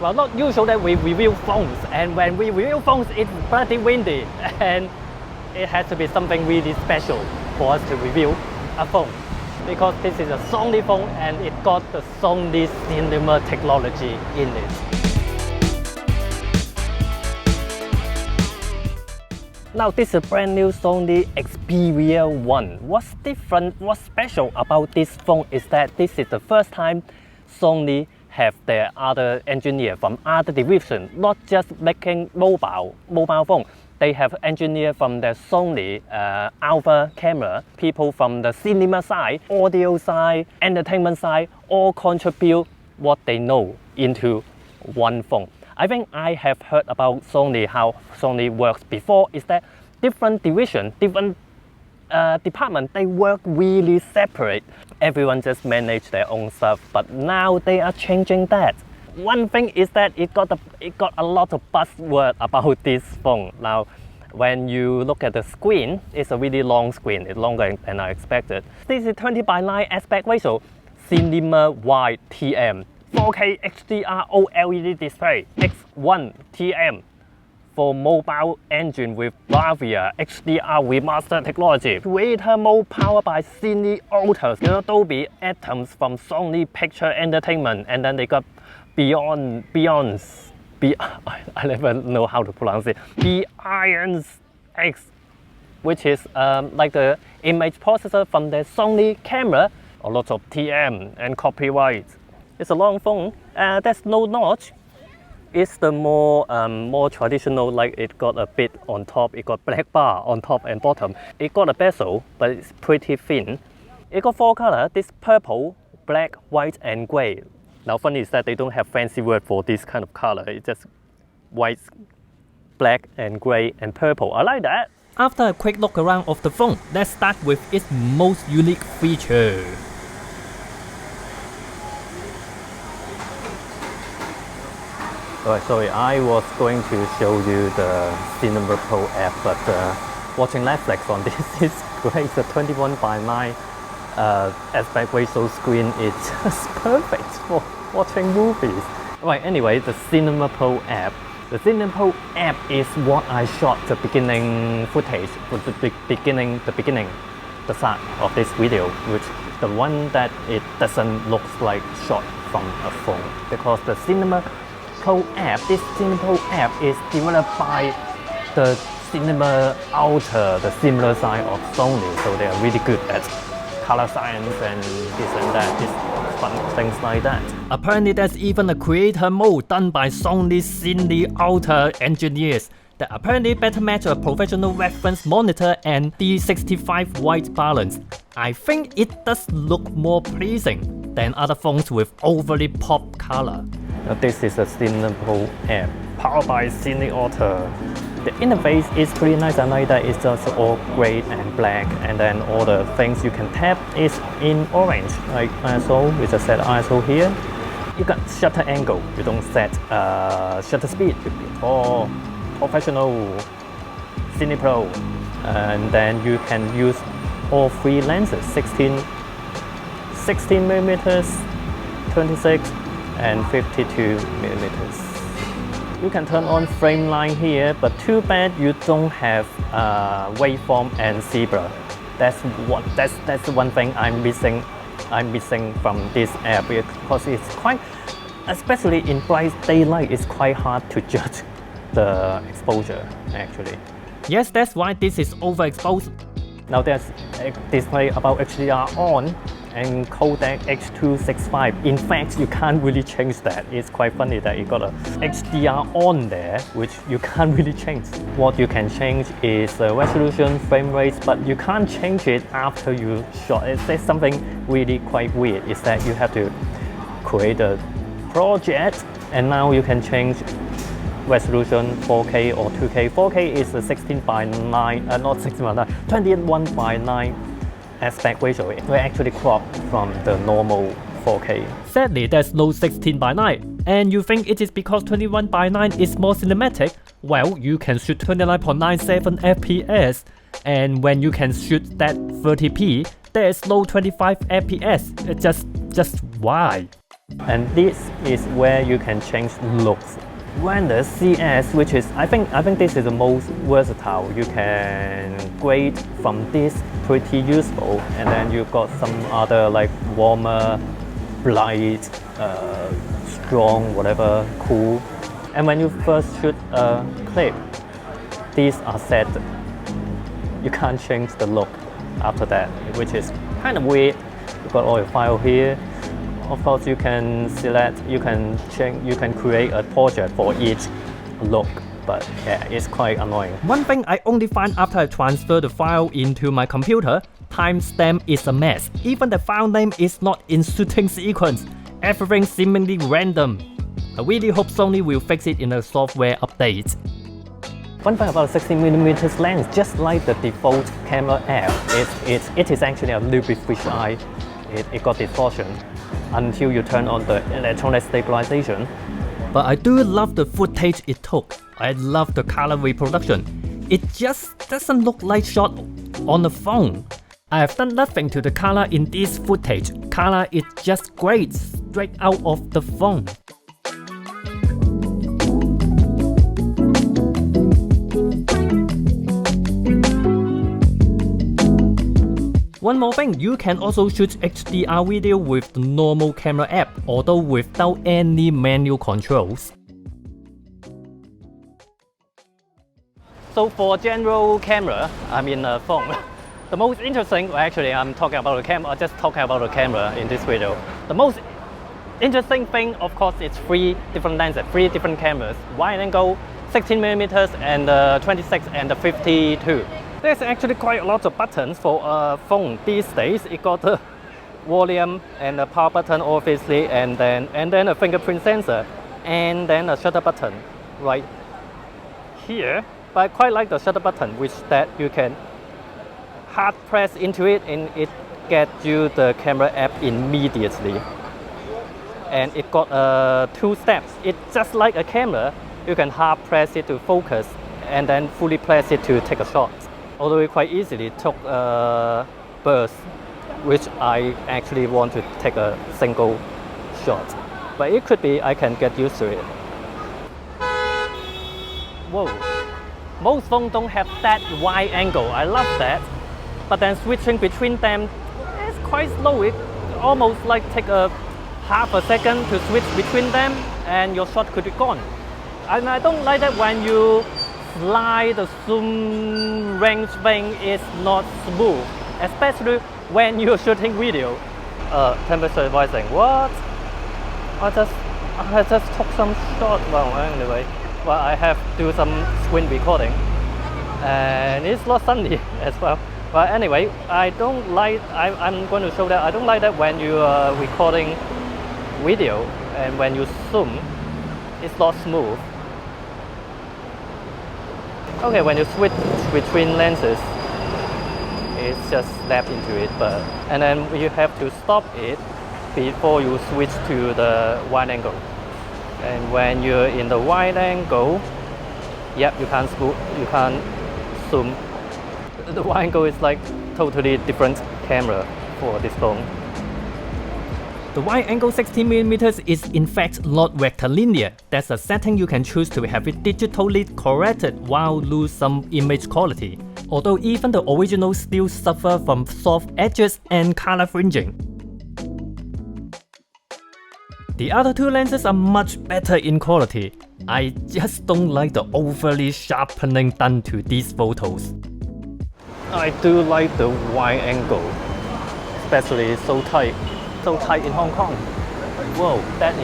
Well, not usual that we review phones, and when we review phones, it's pretty windy, and it has to be something really special for us to review a phone. Because this is a Sony phone and it got the Sony Cinema technology in it. Now this is a brand new Sony Xperia 1. What's different, what's special about this phone is that this is the first time Sony have their other engineer from other division, not just making mobile phone. They have engineers from the Sony Alpha camera, people from the cinema side, audio side, entertainment side, all contribute what they know into one phone. I think I have heard about Sony, how Sony works before, is that different division, different department, they work really separate. Everyone just manage their own stuff, but now they are changing that. One thing is that it got a lot of buzzword about this phone. Now, when you look at the screen, it's a really long screen. It's longer than I expected. This is 20:9 aspect ratio, cinema wide TM, 4K HDR OLED display, X1 TM for mobile engine with Bravia HDR remaster technology. Creator mode powered by Cine Ultra, Dolby Atoms from Sony Picture Entertainment, and then they got I never know how to pronounce it. Beyond X, which is like the image processor from the Sony camera. A lot of TM and copyright. It's a long phone. There's no notch. It's the more traditional, like it got a bit on top. It got black bar on top and bottom. It got a bezel, but it's pretty thin. It got 4 colors. This purple, black, white, and gray. Now, funny is that they don't have fancy word for this kind of color. It's just white, black, and gray, and purple. I like that. After a quick look around of the phone, let's start with its most unique feature. Alright, sorry, I was going to show you the Cinema Pro app, but watching Netflix on this is great. The 21:9 aspect ratio screen is just perfect for watching movies. Right, anyway, the Cinema Pro app. The Cinema Pro app is what I shot the beginning footage for the beginning, the start of this video, which the one that it doesn't look like shot from a phone, because the Cinema Pro app, this Cinema Pro app is developed by the Cinema Ultra, the similar side of Sony, so they are really good at color science and this and that, this fun things like that. Apparently there's even a creator mode done by Sony Cine Ultra engineers that apparently better match a professional reference monitor and D65 white balance. I think it does look more pleasing than other phones with overly pop color. Now this is a Cinema Pro app powered by Cine Ultra. The interface is pretty nice. I like that it's just all gray and black, and then all the things you can tap is in orange, like ISO. We just set ISO here. You got shutter angle. You don't set shutter speed for professional Cine Pro, and then you can use all 3 lenses: 16mm, 26, and 52mm. You can turn on frame line here, but too bad you don't have waveform and zebra. That's the one thing I'm missing from this app, because it's quite, especially in bright daylight, it's quite hard to judge the exposure actually. Yes, that's why this is overexposed. Now there's a display about HDR on and codec H.265. In fact, you can't really change that. It's quite funny that you got a HDR on there, which you can't really change. What you can change is the resolution, frame rates, but you can't change it after you shot. It's something really quite weird, is that you have to create a project, and now you can change resolution 4K or 2K. 4K is a 16:9, not 16:9, 21:9 aspect ratio. We actually cropped from the normal 4K. Sadly, there's no 16:9, and you think it is because 21:9 is more cinematic? Well, you can shoot 29.97 FPS, and when you can shoot that 30p, there is no 25 FPS. Just why? And this is where you can change looks. When the CS, which is I think this is the most versatile. You can grade from this, pretty useful, and then you've got some other like warmer, bright, strong, whatever, cool. And when you first shoot a clip, these are set. You can't change the look after that, which is kind of weird. You've got all your file here. Of course, you can select, you can change, you can create a portrait for each look, but yeah, it's quite annoying. One thing I only find after I transfer the file into my computer, timestamp is a mess. Even the file name is not in shooting sequence. Everything seemingly random. I really hope Sony will fix it in a software update. One thing about 16mm lens, just like the default camera app, it is actually a little bit fisheye. It got distortion until you turn on the electronic stabilization. But I do love the footage it took. I love the color reproduction. It just doesn't look like shot on the phone. I have done nothing to the color in this footage. Color is just great, straight out of the phone. One more thing, you can also shoot HDR video with the normal camera app, although without any manual controls. So for general camera, I mean phone, the most interesting, actually I'm talking about the camera, I'll just talk about the camera in this video. The most interesting thing, of course, it's 3 different lenses, 3 different cameras, wide angle, 16mm and 26 and 52. There's actually quite a lot of buttons for a phone these days. It got a volume and a power button, obviously, and then a fingerprint sensor, and then a shutter button right here. But I quite like the shutter button, which that you can hard press into it, and it gets you the camera app immediately. And it got 2 steps. It's just like a camera. You can hard press it to focus, and then fully press it to take a shot. Although it quite easily took a burst, which I actually want to take a single shot. But it could be I can get used to it. Whoa, most phones don't have that wide angle. I love that. But then switching between them is quite slow. It almost like take a half a second to switch between them and your shot could be gone. And I don't like that when you slide the zoom range thing is not smooth, especially when you're shooting video. Temperature advising. What? I just took some shot. Well, anyway, well, I have to do some screen recording, and it's not sunny as well. But anyway, I don't like. I'm going to show that I don't like that when you are recording video and when you zoom, it's not smooth. Okay, when you switch between lenses, it's just snap into it, and then you have to stop it before you switch to the wide angle. And when you're in the wide angle, yep, you can't zoom. The wide angle is like totally different camera for this phone. The wide angle 16mm is in fact not rectilinear. That's a setting you can choose to have it digitally corrected while lose some image quality. Although even the original still suffer from soft edges and color fringing. The other 2 lenses are much better in quality. I just don't like the overly sharpening done to these photos. I do like the wide angle, especially so tight in Hong Kong. Whoa, that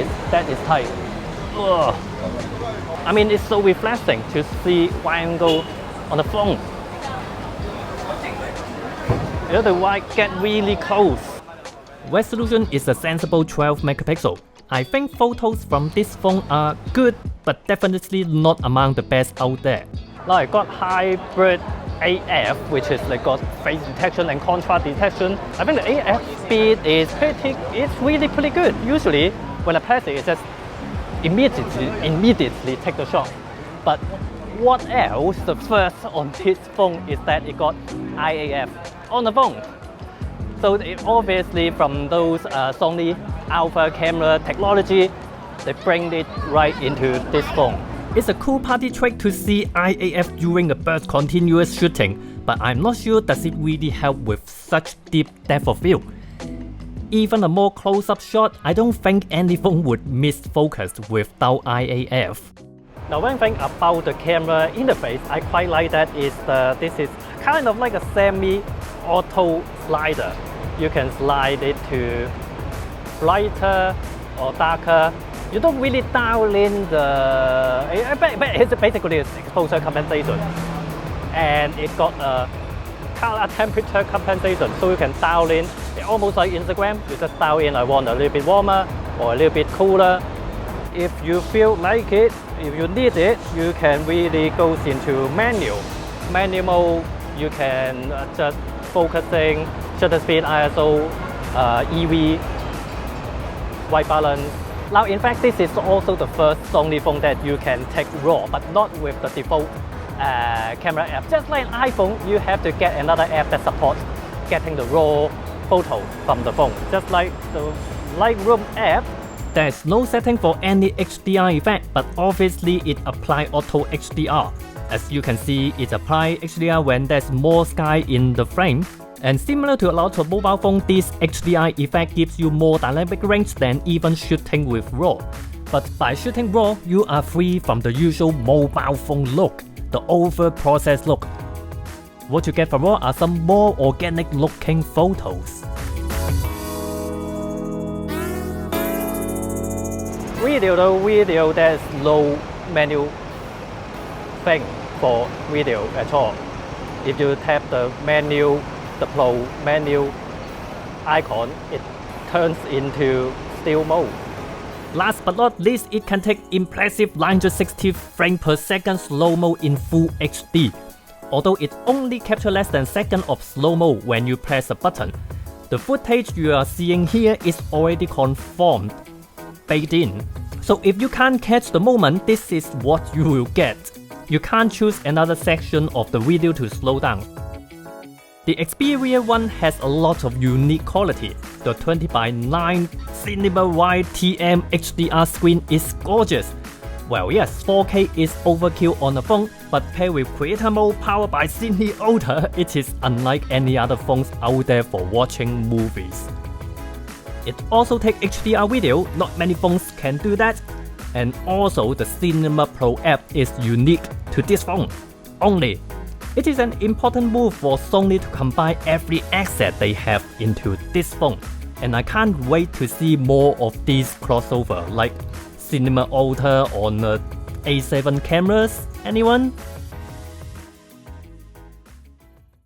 is tight. Ugh. I mean, it's so refreshing to see wide angle on the phone. You know, the wide get really close. Resolution is a sensible 12 megapixel. I think photos from this phone are good, but definitely not among the best out there. Now I got hybrid AF, which is like got face detection and contrast detection. I think the AF speed is it's really pretty good. Usually when I press it, it just immediately take the shot. But what else? The first on this phone is that it got IAF on the phone. So it obviously from those Sony alpha camera technology, they bring it right into this phone. It's a cool party trick to see IAF during a burst continuous shooting, but I'm not sure does it really help with such deep depth of field. Even a more close-up shot, I don't think any phone would miss focus without IAF. Now one thing about the camera interface I quite like that is this is kind of like a semi-auto slider. You can slide it to brighter or darker. You don't really dial in it's basically exposure compensation. And it got a color temperature compensation, so you can dial in, almost like Instagram, you just dial in, I want a little bit warmer or a little bit cooler. If you feel like it, if you need it, you can really go into manual. Manual mode, you can just focusing, shutter speed, ISO, EV, white balance. Now in fact this is also the first Sony phone that you can take RAW, but not with the default camera app. Just like an iPhone, you have to get another app that supports getting the RAW photo from the phone. Just like the Lightroom app, there's no setting for any HDR effect, but obviously it applies auto HDR. As you can see, it applies HDR when there's more sky in the frame. And similar to a lot of mobile phones, this HDR effect gives you more dynamic range than even shooting with RAW. But by shooting RAW, you are free from the usual mobile phone look, the over-processed look. What you get from RAW are some more organic looking photos. Video there's no menu thing for video at all. If you tap the menu, the Pro menu icon, it turns into still mode. Last but not least, it can take impressive 960 frames per second slow-mo in Full HD. Although it only captures less than a second of slow-mo when you press a button. The footage you are seeing here is already conformed, baked in. So if you can't catch the moment, this is what you will get. You can't choose another section of the video to slow down. The Xperia one has a lot of unique quality. The 20:9 Cinema wide TM HDR screen is gorgeous. Well yes, 4K is overkill on the phone, but paired with Creator Mode powered by Sony Ultra, it is unlike any other phones out there for watching movies. It also takes HDR video, not many phones can do that. And also the Cinema Pro app is unique to this phone. Only. It is an important move for Sony to combine every asset they have into this phone. And I can't wait to see more of these crossover like Cinema Ultra on the A7 cameras. Anyone?